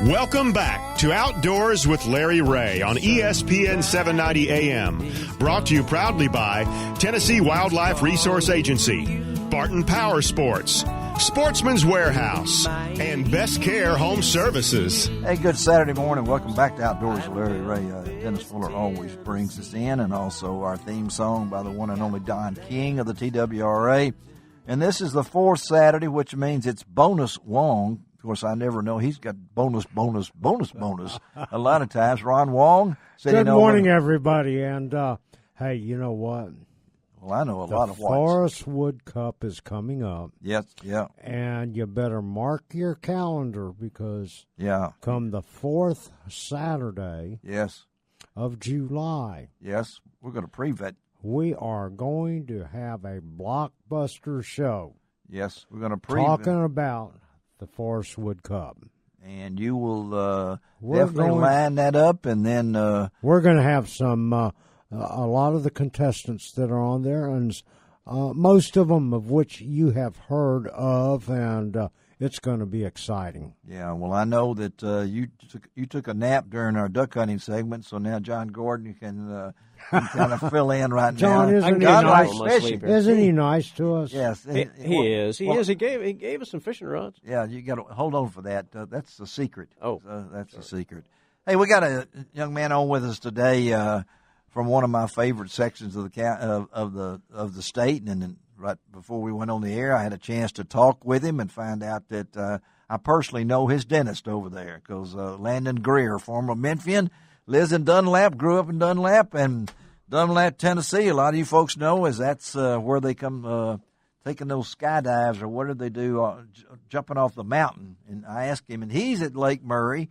Welcome back to Outdoors with Larry Ray on ESPN 790 AM. Brought to you proudly by Tennessee Wildlife Resource Agency, Barton Power Sports, Sportsman's Warehouse, and Best Care Home Services. Hey, good Saturday morning. Welcome back to Outdoors with Larry Ray. Dennis Fuller always brings us in, and also our theme song by the one and only Don King of the TWRA. And this is the fourth Saturday, which means it's bonus Wong. Of course, I never know. He's got bonus a lot of times. Ron Wong. Good morning, everybody. And, hey, you know what? Well, I know a lot of The Forest Wood Cup is coming up. Yes, yeah. And you better mark your calendar because come the fourth Saturday of July. Yes, we're going to preview. We are going to have a blockbuster show. Yes, we're going to preview. Talking about the Forest Wood Cup. And you will definitely line that up, and then we're going to have some a lot of the contestants that are on there, and most of them of which you have heard of, and it's going to be exciting. Yeah, well, I know that you took a nap during our duck hunting segment, so now John Gordon can kind of fill in right John, now. Isn't he nice? Isn't he nice to us? Yes, he is. He is. He gave us some fishing rods. Yeah, you got to hold on for that. That's the secret. Oh, that's the secret. Hey, we got a young man on with us today from one of my favorite sections of the state, and then right before we went on the air, I had a chance to talk with him and find out that I personally know his dentist over there because Landon Greer, former Memphian, lives in Dunlap, grew up in Dunlap, and Dunlap, Tennessee. A lot of you folks know as that's where they come taking those skydives, or what do they do, jumping off the mountain. And I asked him, and he's at Lake Murray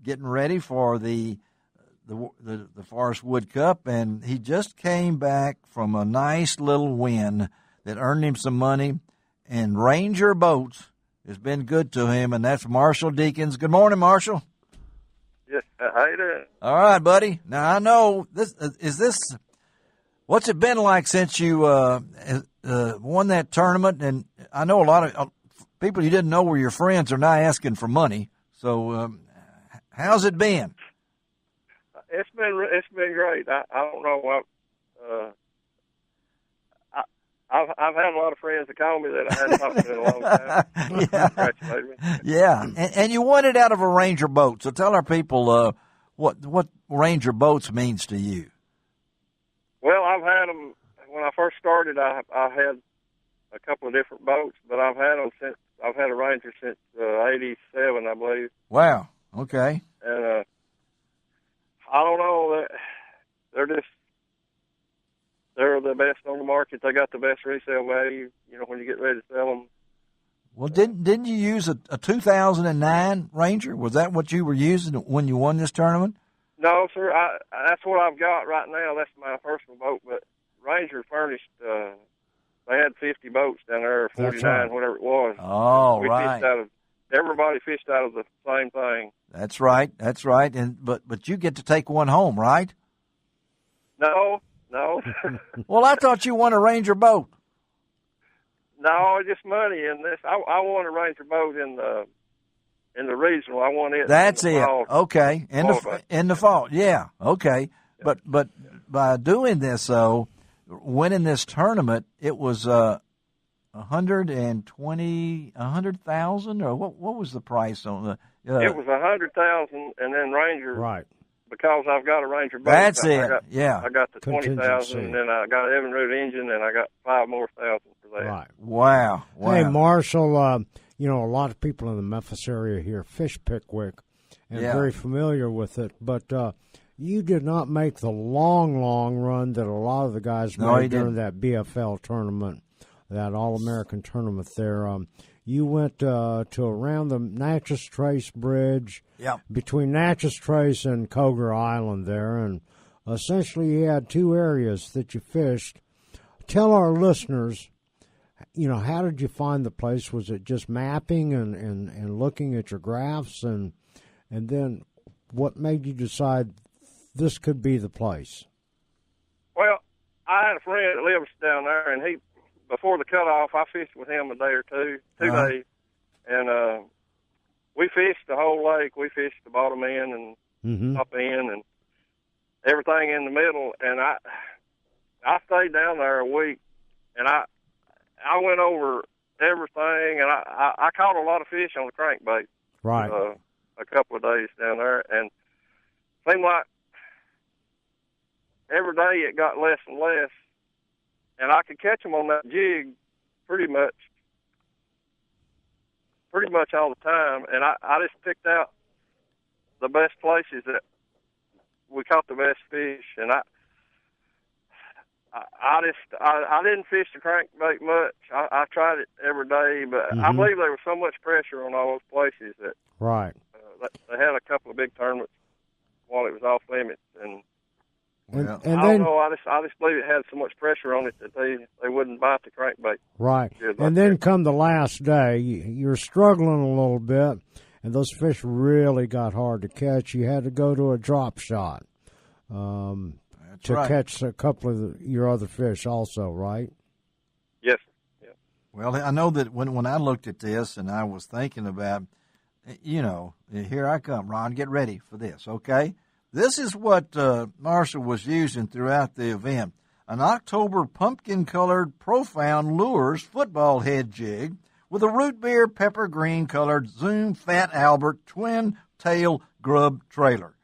getting ready for the Forest Wood Cup, and he just came back from a nice little win that earned him some money, and Ranger Boats has been good to him, and that's Marshall Deakins. Good morning, Marshall. Yes, how you doing? All right, buddy. Now, I know what's it been like since you won that tournament? And I know a lot of people you didn't know were your friends are now asking for money. So how's it been? It's been great. I don't know what. I've had a lot of friends that call me that I hadn't talked to in a long time. Yeah. Congratulate me. Yeah, and you won it out of a Ranger boat. So tell our people what Ranger Boats means to you. Well, I've had them when I first started. I had a couple of different boats, but I've had them since. I've had a Ranger since '87, I believe. Wow. Okay. And I don't know that they're the best on the market. They got the best resale value, when you get ready to sell them. Well, didn't you use a 2009 Ranger? Was that what you were using when you won this tournament? No, sir. That's what I've got right now. That's my personal boat. But Ranger furnished, they had 50 boats down there, 49, right. Whatever it was. Oh, right. Everybody fished out of the same thing. That's right. That's right. But you get to take one home, right? No. Well, I thought you won a Ranger boat. No, just money in this. I won a Ranger boat in the regional. I won it. That's in the it. fall. Okay, in the fall. Yeah. Okay. Yeah. But by doing this, though, winning this tournament, it was 100,000, or what was the price on the? It was 100,000, and then Ranger. Right. Because I've got a Ranger boat. That's it. I got the 20,000, and then I got an Evinrude engine, and I got 5,000 more for that. Right. Wow. Hey, Marshall, a lot of people in the Memphis area here fish Pickwick and very familiar with it, but you did not make the long run that a lot of the guys made during that BFL tournament, that All-American tournament there. You went to around the Natchez Trace Bridge, between Natchez Trace and Coger Island there, and essentially you had two areas that you fished. Tell our listeners, how did you find the place? Was it just mapping and looking at your graphs, and then what made you decide this could be the place? Well, I had a friend that lives down there, and before the cutoff, I fished with him a day or two days, and we fished the whole lake. We fished the bottom end and top end and everything in the middle. And I stayed down there a week, and I went over everything, and I caught a lot of fish on the crankbait. Right. A couple of days down there, and seemed like every day it got less and less, and I could catch them on that jig pretty much all the time. And I just picked out the best places that we caught the best fish, and I didn't fish the crankbait much. I tried it every day, but I believe there was so much pressure on all those places that right. They had a couple of big tournaments while it was off limits, and And I don't know. I just believe it had so much pressure on it that they wouldn't bite the crankbait. Right. And then come the last day, you're struggling a little bit, and those fish really got hard to catch. You had to go to a drop shot to catch a couple of your other fish also, right? Yes. Yeah. Well, I know that when I looked at this and I was thinking about, here I come, Ron, get ready for this, okay? This is what Marshall was using throughout the event. An October pumpkin-colored Profound Lures football head jig with a root beer pepper green-colored Zoom Fat Albert twin-tail grub trailer.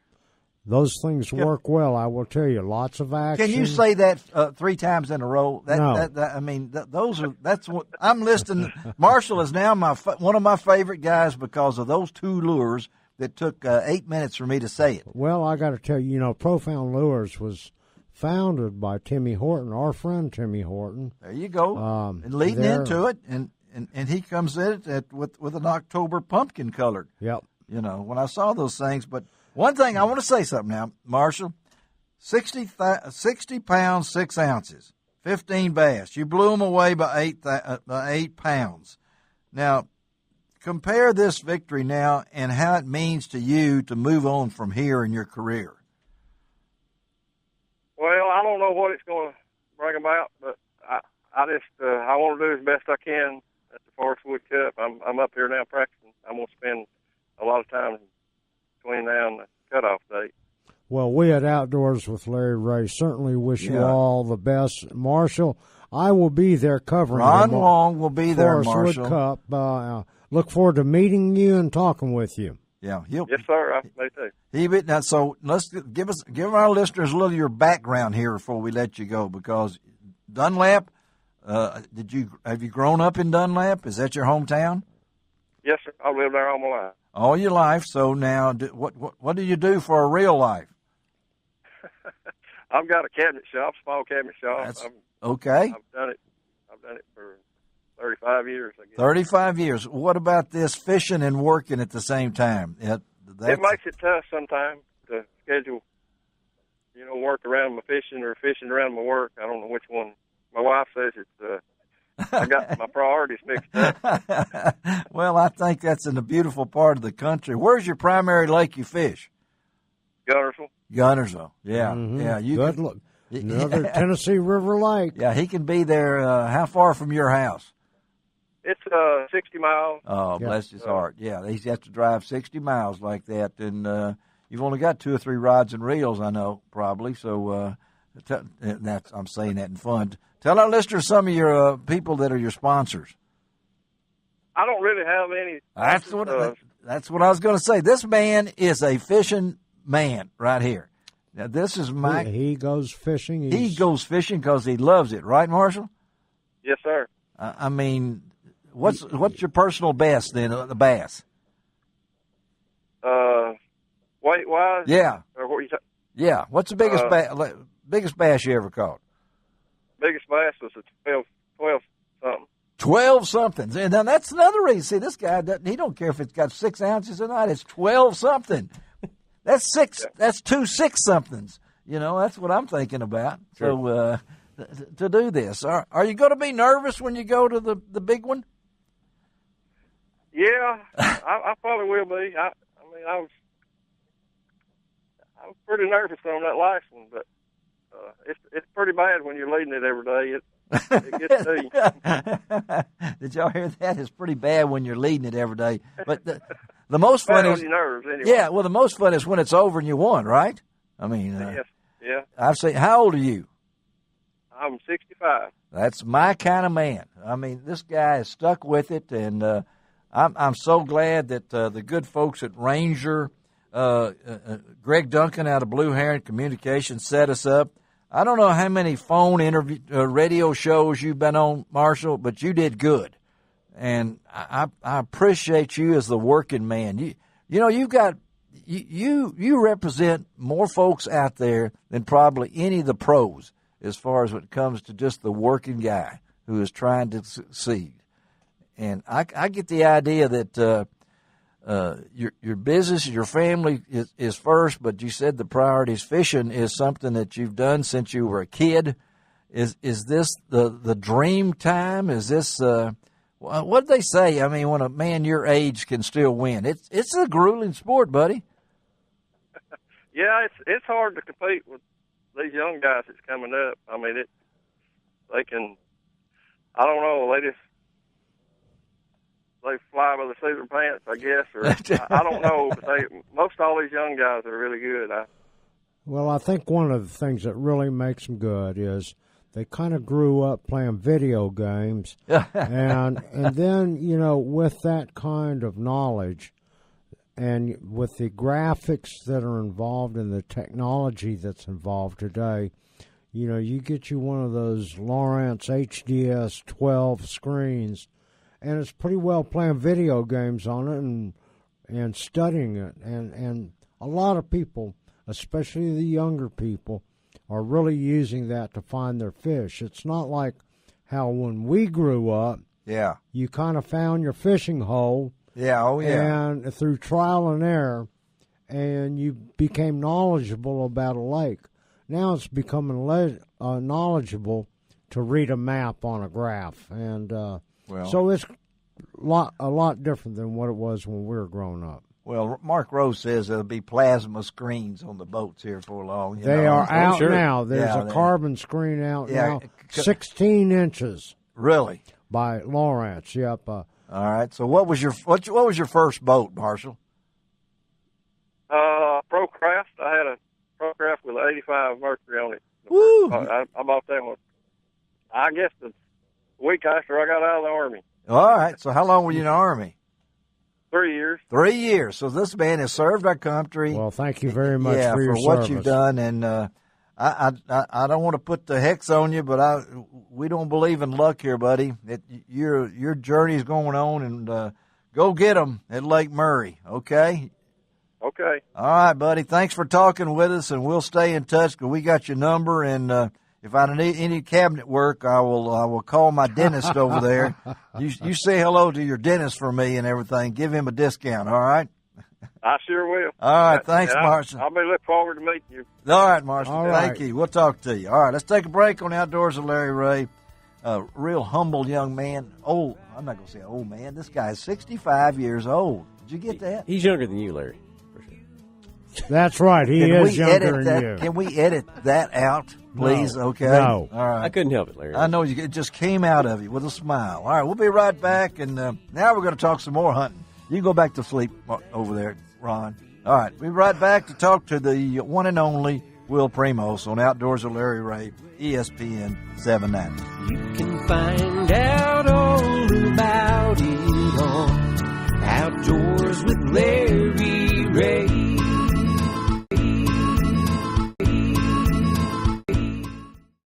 Those things work well, I will tell you. Lots of action. Can you say that 3 times in a row? No. That's what I'm listing. Marshall is now one of my favorite guys because of those 2 lures that took 8 minutes for me to say it. Well, I got to tell you, Profound Lures was founded by Timmy Horton, our friend Timmy Horton. There you go. And leading into it, and he comes in it with an October pumpkin colored. Yep. When I saw those things, but one thing I want to say something now, Marshall. 60 pounds, 6 ounces, 15 bass. You blew them away by 8 pounds. Now, compare this victory now and how it means to you to move on from here in your career. Well, I don't know what it's going to bring about, but I want to do as best I can at the Forest Wood Cup. I'm up here now practicing. I'm going to spend a lot of time between now and the cutoff date. Well, we at Outdoors with Larry Ray certainly wish you all the best. Marshall, I will be there covering Ron Long will be there, Forest Wood Cup. Look forward to meeting you and talking with you. Yeah, yes, sir. I may too. Now, so let's give our listeners a little of your background here before we let you go, because Dunlap. Have you grown up in Dunlap? Is that your hometown? Yes, sir. I lived there all my life. All your life. So now, what do you do for a real life? I've got a cabinet shop, small cabinet shop. Okay. I've done it for 35 years, I guess. 35 years. What about this fishing and working at the same time? It makes it tough sometimes to schedule, work around my fishing or fishing around my work. I don't know which one. My wife says it's I got my priorities mixed up. Well, I think that's in a beautiful part of the country. Where's your primary lake you fish? Gunnersville. Yeah. Mm-hmm. Yeah. Good look. Another Tennessee River Lake. Yeah, he can be there. How far from your house? It's 60 miles. Oh, bless his heart. Yeah, he has to drive 60 miles like that. And you've only got 2 or 3 rods and reels, I know, probably. So I'm saying that in fun. Tell our listeners some of your people that are your sponsors. I don't really have any. That's what I was going to say. This man is a fishing man right here. Now, this is Mike. He goes fishing. He goes fishing because he loves it, right, Marshall? Yes, sir. I mean, what's your personal best then, the bass? Weight-wise? Yeah. Or what you yeah. What's the biggest biggest bass you ever caught? Biggest bass was a 12-something. 12-somethings. And now that's another reason. See, this guy, he don't care if it's got 6 ounces or not. It's 12-something. That's 6. Yeah. That's 2 6-somethings. That's what I'm thinking about. Sure. So to do this, are you going to be nervous when you go to the big one? Yeah, I probably will be. I was pretty nervous on that last one, but it's pretty bad when you're leading it every day. It gets to you. Did y'all hear that? It's pretty bad when you're leading it every day. But the most fun is on your nerves anyway. Yeah, well, the most fun is when it's over and you won, right? I mean, yes, yeah. I've seen. How old are you? I'm 65. That's my kind of man. I mean, this guy is stuck with it, and I'm so glad that the good folks at Ranger, Greg Duncan out of Blue Heron Communications set us up. I don't know how many phone interview radio shows you've been on, Marshall, but you did good, and I appreciate you as the working man. You know you've got you represent more folks out there than probably any of the pros, as far as when it comes to just the working guy who is trying to succeed. And I get the idea that your business, your family is first, but you said the priorities. Fishing is something that you've done since you were a kid. Is this the dream time? Is this what did they say? I mean, when a man your age can still win, it's a grueling sport, buddy. Yeah, it's hard to compete with these young guys that's coming up. I mean, they can. I don't know. They fly by the seat of their pants, I guess, or I don't know. But most all these young guys are really good. Well, I think one of the things that really makes them good is they kind of grew up playing video games, and then with that kind of knowledge, and with the graphics that are involved and the technology that's involved today, you get you one of those Lawrence HDS 12 screens, and it's pretty well playing video games on it and studying it. And a lot of people, especially the younger people, are really using that to find their fish. It's not like how when we grew up, you kind of found your fishing hole. Yeah, oh yeah. And through trial and error, and you became knowledgeable about a lake. Now it's becoming knowledgeable to read a map on a graph, and so it's a lot different than what it was when we were growing up. Well, Mark Rose says there'll be plasma screens on the boats here for long. They are out now. There's a carbon screen out now, 16 inches. Really? By Lawrence. Yep. All right. So what was your first boat, Marshall? Procraft. I had a Procraft with 85 mercury on it. Woo! I bought that one, I guess, the week after I got out of the Army. All right. So how long were you in the Army? 3 years. 3 years. So this man has served our country. Well, thank you very much for your what service. You've done. And I don't want to put the hex on you, but we don't believe in luck here, buddy. Your journey's going on, and go get them at Lake Murray, okay? Okay. All right, buddy. Thanks for talking with us, and we'll stay in touch because we got your number. And if I need any cabinet work, I will call my dentist over there. You say hello to your dentist for me and everything. Give him a discount, all right? I sure will. All right, thanks, Marshall. I'll be looking forward to meeting you. All right, Marshall. All Thank you. We'll talk to you. All right, let's take a break on Outdoors with Larry Ray. Real humble young man. Old. I'm not going to say old man. This guy is 65 years old. Did you get that? He's younger than you, Larry. For sure. That's right. He is younger than you. Can we edit that out, please? No. Okay. No. All right. I couldn't help it, Larry. I know it just came out of you with a smile. All right, we'll be right back, and now we're going to talk some more hunting. You can go back to sleep over there, Ron. All right, we'll be right back to talk to the one and only Will Primos on Outdoors with Larry Ray, ESPN 790. You can find out